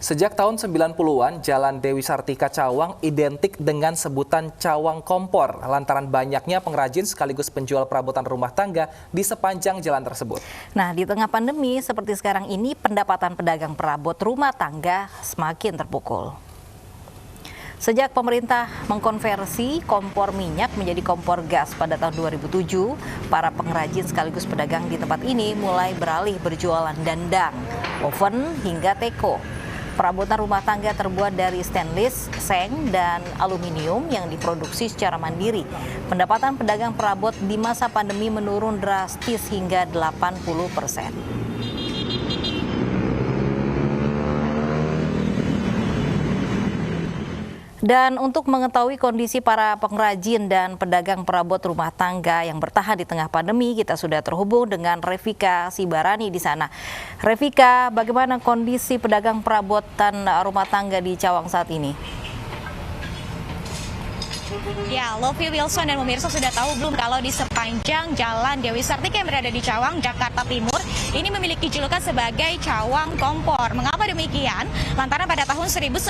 Sejak tahun 90-an, Jalan Dewi Sartika Cawang identik dengan sebutan Cawang Kompor lantaran banyaknya pengrajin sekaligus penjual perabotan rumah tangga di sepanjang jalan tersebut. Nah, di tengah pandemi seperti sekarang ini, pendapatan pedagang perabot rumah tangga semakin terpukul. Sejak pemerintah mengkonversi kompor minyak menjadi kompor gas pada tahun 2007, para pengrajin sekaligus pedagang di tempat ini mulai beralih berjualan dandang, oven hingga teko. Perabotan rumah tangga terbuat dari stainless, seng, dan aluminium yang diproduksi secara mandiri. Pendapatan pedagang perabot di masa pandemi menurun drastis hingga 80%. Dan untuk mengetahui kondisi para pengrajin dan pedagang perabot rumah tangga yang bertahan di tengah pandemi, kita sudah terhubung dengan Revika Sibarani di sana. Revika, bagaimana kondisi pedagang perabotan rumah tangga di Cawang saat ini? Ya, Lovie, Wilson, dan pemirsa sudah tahu belum kalau di sepanjang Jalan Dewi Sartika yang berada di Cawang, Jakarta Timur, ini memiliki julukan sebagai Cawang Kompor. Mengapa demikian? Lantaran pada tahun 1990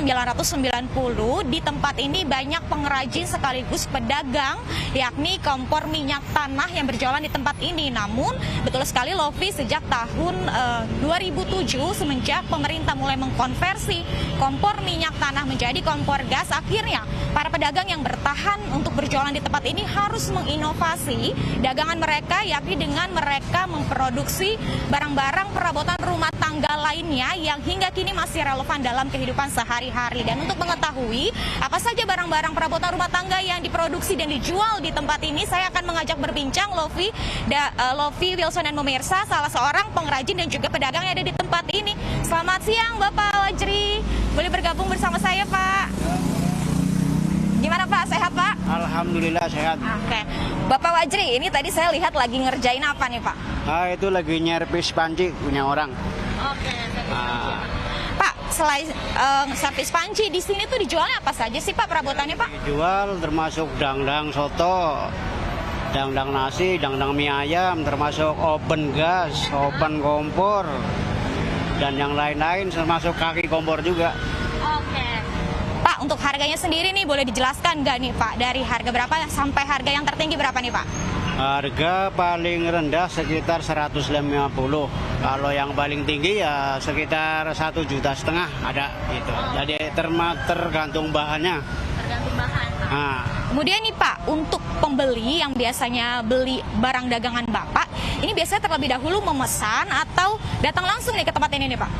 di tempat ini banyak pengrajin sekaligus pedagang, yakni kompor minyak tanah yang berjualan di tempat ini. Namun, betul sekali Lovie, sejak tahun 2007 semenjak pemerintah mulai mengkonversi kompor minyak tanah menjadi kompor gas, akhirnya para pedagang yang bertahan untuk berjualan di tempat ini harus menginovasi dagangan mereka, yakni dengan mereka memproduksi barang-barang perabotan rumah tangga lainnya yang hingga kini masih relevan dalam kehidupan sehari-hari. Dan untuk mengetahui apa saja barang-barang perabotan rumah tangga yang diproduksi dan dijual di tempat ini, saya akan mengajak berbincang Lovie, Wilson, dan pemirsa, salah seorang pengrajin dan juga pedagang yang ada di tempat ini. Selamat siang Bapak Wajri, boleh bergabung bersama saya Pak? Gimana Pak, sehat Pak? Alhamdulillah sehat. Oke, Bapak Wajri, ini tadi saya lihat lagi ngerjain apa nih Pak? Itu lagi nyervis panci punya orang. Oke. Pak, selain servis panci, di sini tuh dijualnya apa saja sih Pak perabotannya Pak? Dijual termasuk dangdang soto, dangdang nasi, dangdang mie ayam, termasuk oven gas, oven kompor, dan yang lain-lain termasuk kaki kompor juga. Oke. Pak, untuk harganya sendiri nih boleh dijelaskan nggak nih Pak? Dari harga berapa sampai harga yang tertinggi berapa nih Pak? Harga paling rendah sekitar 150. Kalau yang paling tinggi ya sekitar 1,5 juta ada gitu. Jadi tergantung bahannya. Tergantung bahan. Kemudian nih Pak, untuk pembeli yang biasanya beli barang dagangan Bapak, ini biasanya terlebih dahulu memesan atau datang langsung nih ke tempat ini nih Pak?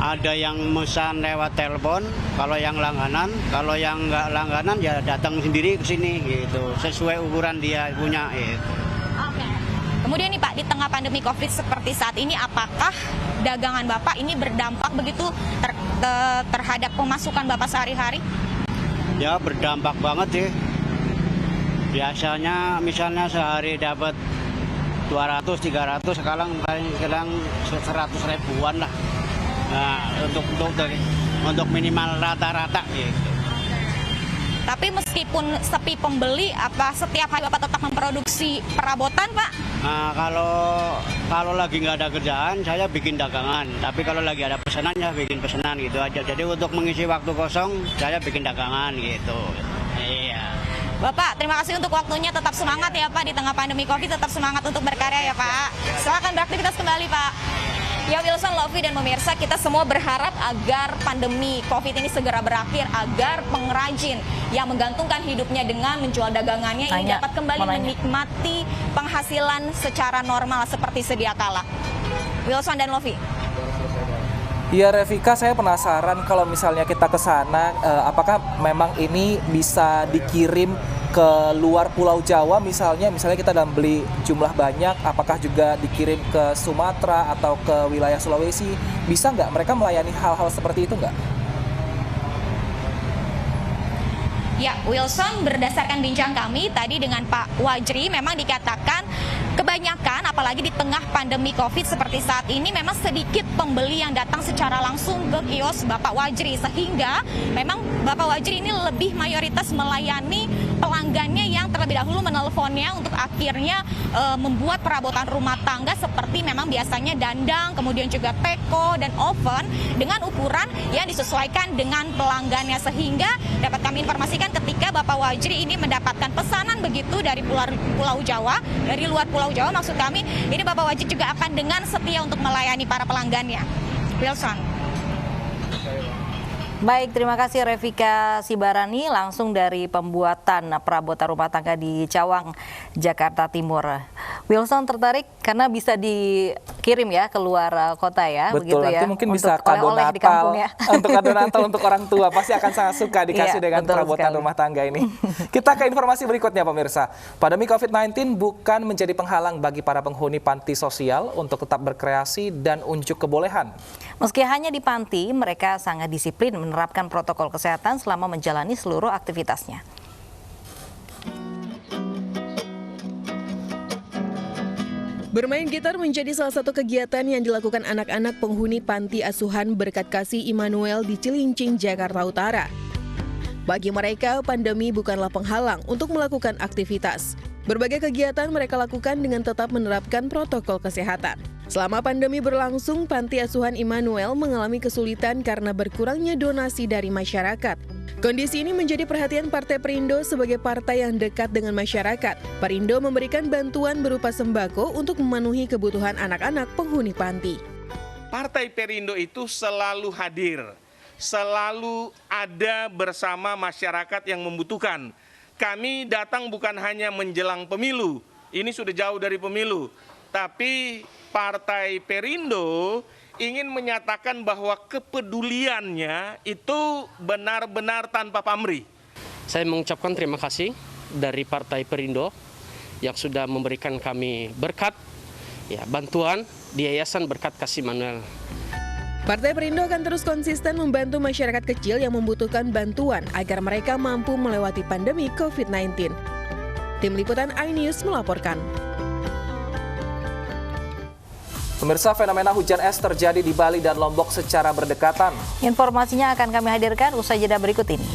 Ada yang memesan lewat telepon, kalau yang langganan, kalau yang nggak langganan ya datang sendiri ke sini gitu, sesuai ukuran dia punya gitu. Oke. Kemudian nih Pak, di tengah pandemi COVID seperti saat ini, apakah dagangan Bapak ini berdampak begitu terhadap pemasukan Bapak sehari-hari? Ya berdampak banget sih. Biasanya misalnya sehari dapat 200-300, sekarang paling 100 ribuan lah. Nah, untuk minimal rata-rata gitu. Tapi meskipun sepi pembeli, apa setiap hari Bapak tetap memproduksi perabotan Pak? Nah, kalau lagi nggak ada kerjaan, saya bikin dagangan. Tapi kalau lagi ada pesanan, ya bikin pesanan gitu aja. Jadi untuk mengisi waktu kosong, saya bikin dagangan gitu. Iya. Bapak, terima kasih untuk waktunya. Tetap semangat ya Pak, di tengah pandemi COVID tetap semangat untuk berkarya ya Pak. Silakan beraktivitas kembali Pak. Ya Wilson, Lovie, dan pemirsa, kita semua berharap agar pandemi COVID ini segera berakhir, agar pengrajin yang menggantungkan hidupnya dengan menjual dagangannya ini dapat kembali menikmati penghasilan secara normal seperti sedia kala. Wilson dan Lovie. Ya Revika, saya penasaran kalau misalnya kita ke sana, apakah memang ini bisa dikirim ke luar Pulau Jawa misalnya kita dalam beli jumlah banyak, apakah juga dikirim ke Sumatera atau ke wilayah Sulawesi? Bisa nggak mereka melayani hal-hal seperti itu nggak? Ya, Wilson, berdasarkan bincang kami tadi dengan Pak Wajri, memang dikatakan kebanyakan, apalagi di tengah pandemi COVID seperti saat ini, memang sedikit pembeli yang datang secara langsung ke kios Bapak Wajri, sehingga memang Bapak Wajri ini lebih mayoritas melayani pelanggannya yang terlebih dahulu menelponnya untuk akhirnya membuat perabotan rumah tangga seperti memang biasanya dandang, kemudian juga teko dan oven dengan ukuran yang disesuaikan dengan pelanggannya, sehingga dapat kami informasikan ketika Bapak Wajri ini mendapatkan pesanan begitu dari Pulau Jawa, dari luar Pulau Jawa maksud kami, ini Bapak Wajri juga akan dengan setia untuk melayani para pelanggannya. Wilson. Baik, terima kasih Revika Sibarani langsung dari pembuatan perabotan rumah tangga di Cawang, Jakarta Timur. Wilson tertarik karena bisa dikirim ya ke luar kota ya, betul, begitu nanti ya. mungkin untuk bisa kado oleh-oleh di Natal, kampung ya. untuk kado Natal untuk orang tua pasti akan sangat suka dikasih Iya, dengan betul perabotan sekali. rumah tangga ini. Kita ke informasi berikutnya pemirsa. Pandemi COVID-19 bukan menjadi penghalang bagi para penghuni panti sosial untuk tetap berkreasi dan unjuk kebolehan. Meski hanya di panti, mereka sangat disiplin menerapkan protokol kesehatan selama menjalani seluruh aktivitasnya. Bermain gitar menjadi salah satu kegiatan yang dilakukan anak-anak penghuni Panti Asuhan Berkat Kasih Immanuel di Cilincing, Jakarta Utara. Bagi mereka, pandemi bukanlah penghalang untuk melakukan aktivitas. Berbagai kegiatan mereka lakukan dengan tetap menerapkan protokol kesehatan. Selama pandemi berlangsung, Panti Asuhan Immanuel mengalami kesulitan karena berkurangnya donasi dari masyarakat. Kondisi ini menjadi perhatian Partai Perindo sebagai partai yang dekat dengan masyarakat. Perindo memberikan bantuan berupa sembako untuk memenuhi kebutuhan anak-anak penghuni panti. Partai Perindo itu selalu hadir, selalu ada bersama masyarakat yang membutuhkan. Kami datang bukan hanya menjelang pemilu, ini sudah jauh dari pemilu, tapi Partai Perindo ingin menyatakan bahwa kepeduliannya itu benar-benar tanpa pamrih. Saya mengucapkan terima kasih dari Partai Perindo yang sudah memberikan kami berkat, bantuan di Yayasan Berkat Kasih Immanuel. Partai Perindo akan terus konsisten membantu masyarakat kecil yang membutuhkan bantuan agar mereka mampu melewati pandemi COVID-19. Tim Liputan iNews melaporkan. Pemirsa, fenomena hujan es terjadi di Bali dan Lombok secara berdekatan. Informasinya akan kami hadirkan usai jeda berikut ini.